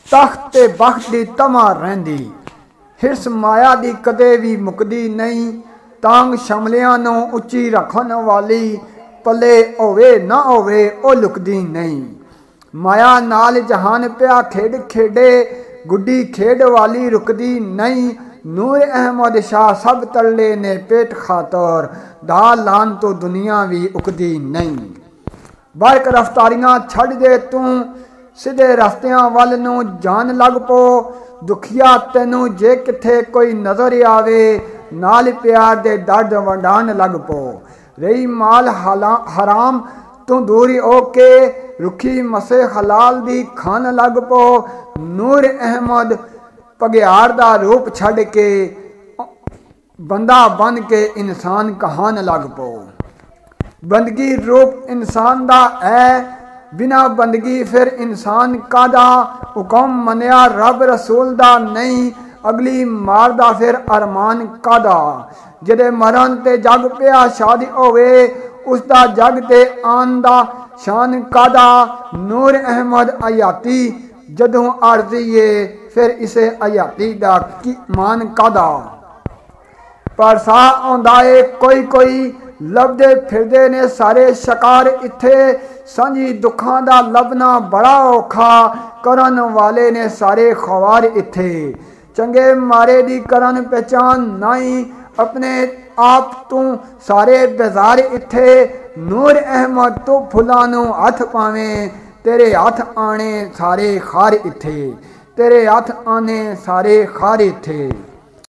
तख्त ते बख्त दी तमा रहिंदी। हिरस माया दी कदे भी मुकदी नहीं। तांग शमलियां नूं उच्ची रखन वाली, पले होवे ना होवे ओ लुकदी नहीं। माया नाल जहान पिया खेड खेडे, गुड्डी खेड वाली रुकदी नहीं। नूर अहमद शाह सब तले ने पेट खातर, दा लान तो दुनिया भी उकदी नहीं। बाइक रफ्तारियां छड़ दे तू, सीधे रस्तियां वल नूं जान लग पो। दुखिया तेनू जे किथे कोई नजर आवे, नाल प्यार दे दर्द वंडान लग पो। रही माल हराम तू दूरी ओके, रुखी मसे हलाल दी खान लग पो। नूर अहमद पगियार दा रूप छड़ के, बंदा बन के इंसान कहान लग पो। बंदगी रूप इंसान दा है, बिना बंदगी फिर इंसान कादा। हुक्म मनिया रब रसूल दा नहीं, अगली मारदा फिर अरमान कादा। जदे मरण ते जग पिया शादी होवे, उसदा जग ते आन दा शान कादा। नूर अहमद हयाती जदों आरज़ीए, फिर इसे हयाती दा मान कादा। पर सा आउंदा है कोई कोई, लभदे फिरदे ने सारे शिकार इत्थे। सांझी दुखां दा लभना बड़ा औखा, करन वाले ने सारे ख्वार इत्थे। चंगे मारे दी करन पहचान नाई, अपने आप तू सारे बेजार इत्थे। नूर अहमद तू फुलां नूं हथ पावें, तेरे हथ आने सारे खार इत्थे। तेरे हथ आने सारे खार इत्थे।